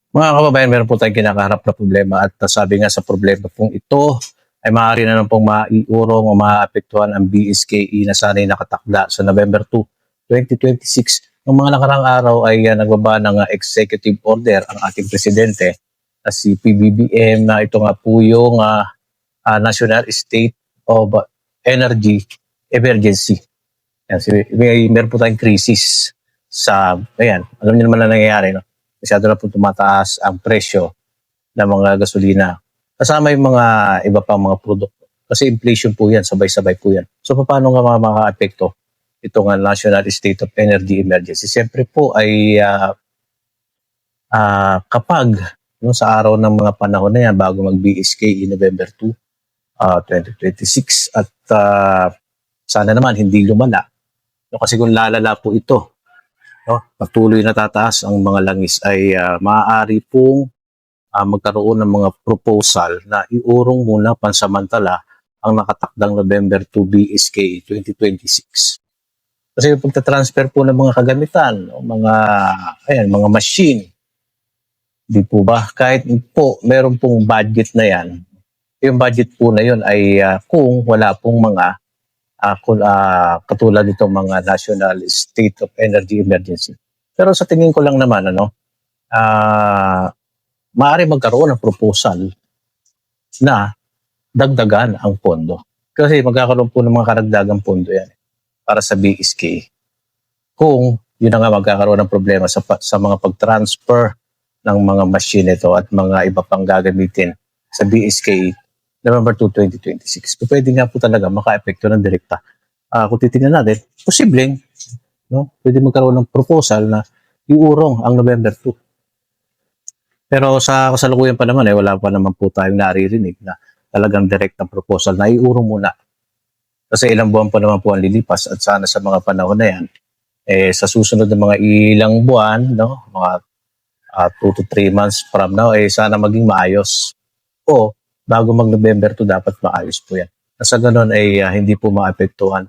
Mga kababayan, meron po tayong kinakaharap na problema at sabi nga sa problema pong ito ay maaari na lang pong maiurong o maapektuhan ang BSKE na sana'y nakatakda sa November 2, 2026. Noong mga nakarang araw ay nagbaba ng executive order ang ating presidente na si PBBM na ito nga po yung National State of Energy Emergency. Yan, meron po tayong crisis sa, ayan, alam niyo naman na nangyayari, no? Masyado na po tumataas ang presyo ng mga gasolina. Kasama yung mga iba pang mga produkto. Kasi inflation po yan, sabay-sabay po yan. So paano nga maka-apekto itong National State of Energy Emergency? Siyempre po ay kapag no, sa araw ng mga panahon na yan, bago mag-BSK November 2, 2026, at sana naman hindi lumala. No, kasi kung lalala po ito, no, patuloy na tataas ang mga langis, ay maaari pong magkaroon ng mga proposal na iurong muna pansamantala ang nakatakdang November 2 BSK 2026. Kasi yung pagtatransfer po ng mga kagamitan, no, mga machine, di po ba? Kahit po meron pong budget na yan, yung budget po na yun ay kung wala pong mga katulad nitong mga National State of Energy Emergency. Pero sa tingin ko lang naman, maaari magkaroon ng proposal na dagdagan ang pondo. Kasi magkakaroon po ng mga karagdagang pondo yan para sa BSK. Kung yun na nga magkakaroon ng problema sa mga pag-transfer ng mga machine ito at mga iba pang gagamitin sa BSK November 2, 2026. Pwede nga po talaga maka-epekto ng direkta. Kung titingnan natin, posibleng, no? Pwede magkaroon ng proposal na iurong ang November 2. Pero sa kasalukuyan pa naman, wala pa naman po tayong naririnig na talagang direktang proposal na iurong muna. Kasi ilang buwan pa naman po ang lilipas at sana sa mga panahon na yan, sa susunod ng mga ilang buwan, no? Mga 2 to 3 months from now, sana maging maayos. O bago mag-November 2, dapat maayos po yan. Sa ganun ay hindi po maapektuhan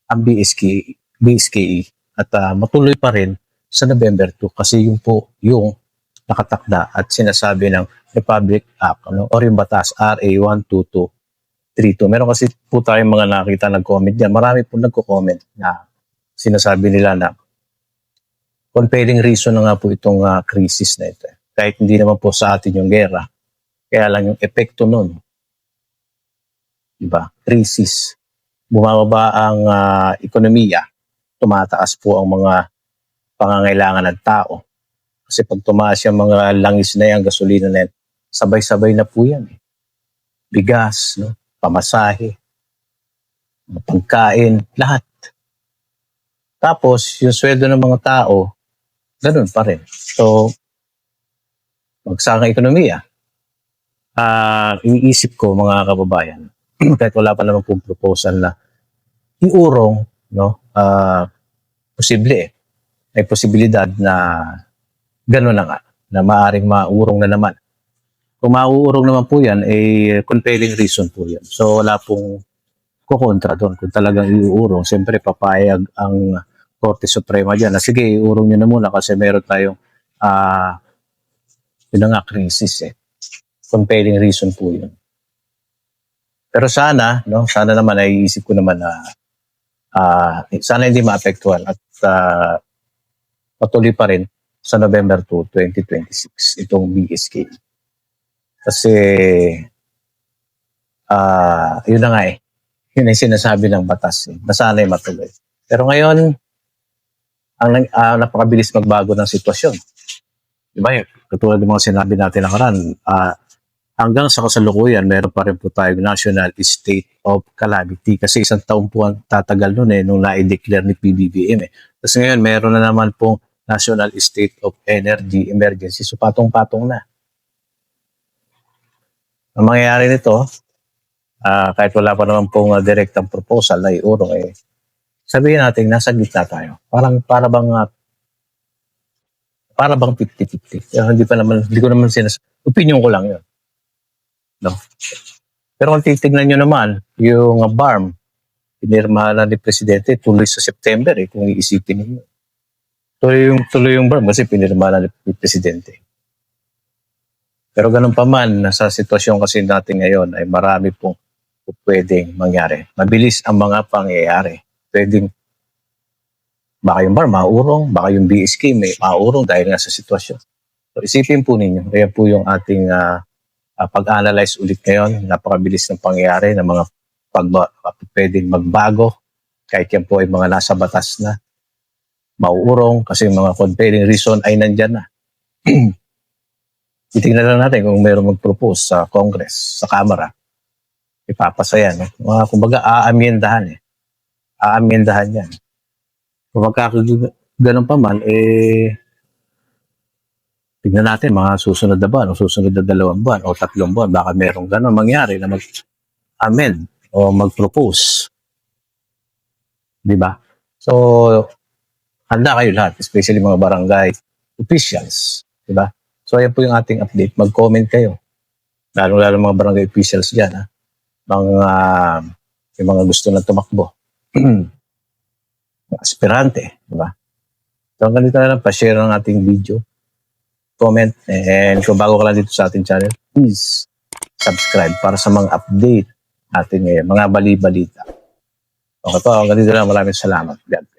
ang BSKE at matuloy pa rin sa November 2 kasi yung po yung nakatakda at sinasabi ng Republic Act o yung batas RA 12232. Meron kasi po tayong mga nakita nag-comment dyan. Marami po nagko-comment na sinasabi nila na compelling reason na nga po itong crisis na ito. Kahit hindi naman po sa atin yung gera, kaya lang yung epekto nun, diba? Crisis. Bumababa ang ekonomiya, tumataas po ang mga pangangailangan ng tao. Kasi pag tumaas yung mga langis na yan, gasolina na yan, sabay-sabay na po yan. Bigas, no? Pamasahe, pagkain, lahat. Tapos, yung sweldo ng mga tao, ganun pa rin. So, magsaka ekonomiya. Iniisip ko mga kababayan, kahit wala pa naman pong proposal na iurong, no? Posible may posibilidad na gano'n na nga, na maaaring maurong na naman. Kung mauurong naman po yan, compelling reason po yan. So wala pong kukontra doon. Kung talagang iurong, siyempre papayag ang Korte Suprema dyan na sige, iurong nyo na muna kasi meron tayong yun na nga, crisis compelling reason po yun. Pero sana, no, sana naman ay isip ko naman na sana hindi maapektuhan at patuloy pa rin sa November 2, 2026 itong BSK. Kasi yun na nga yun ay sinasabi ng batas na sana ay matuloy. Pero ngayon, ang napakabilis magbago ng sitwasyon. Diba? Katulad ng mga sinabi natin nakaraan, hanggang sa kasalukuyan, meron pa rin po tayong National State of Calamity kasi isang taon po ang tatagal nun nung na-declare ni PBBM. Tapos ngayon, meron na naman pong National State of Energy Emergency. So patong-patong na. Ang mangyayari nito, kahit wala pa naman pong direktang proposal na iurong, sabihin natin, nasa gitna tayo. Para bang 50-50. Hindi ko naman opinion ko lang yun. No? Pero kung titignan nyo naman, yung BARM, pinirmahan na ni Presidente tuloy sa September kung iisipin niyo. Tuloy yung BARM kasi pinirmahan na ni Presidente. Pero ganun pa man, nasa sitwasyon kasi natin ngayon ay marami pong pwedeng mangyari. Mabilis ang mga pangyayari. Pwedeng, baka yung bar maurong, baka yung BSK may maurong dahil nga sa sitwasyon. So isipin po ninyo, kaya po yung ating pag-analyze ulit ngayon, napakabilis ng pangyayari ng mga pwedeng magbago, kahit yan po ay mga nasa batas na, mauurong kasi mga compelling reason ay nandyan na. Titingnan lang natin kung mayroong mag-propose sa Congress, sa Kamara, ipapasa yan. Mga kumbaga, aamyendahan eh. Aamyendahan yan. Kung magkakaganon pa man, tignan natin mga susunod na buwan o susunod na 2 buwan o 3 buwan, baka merong ganon mangyari na mag-amend o mag-propose. Diba? So, handa kayo lahat, especially mga barangay officials. Diba? So, ayan po yung ating update. Mag-comment kayo. Lalo-lalo mga barangay officials dyan. Yung mga gusto na tumakbo. Aspirante. Diba? So, hanggang dito na lang. Pa-share ng ating video. Comment. And kung bago ka lang dito sa ating channel, please subscribe para sa mga update natin ngayon. Mga bali-balita. Okay po. Hanggang dito na lang. Maraming salamat. God.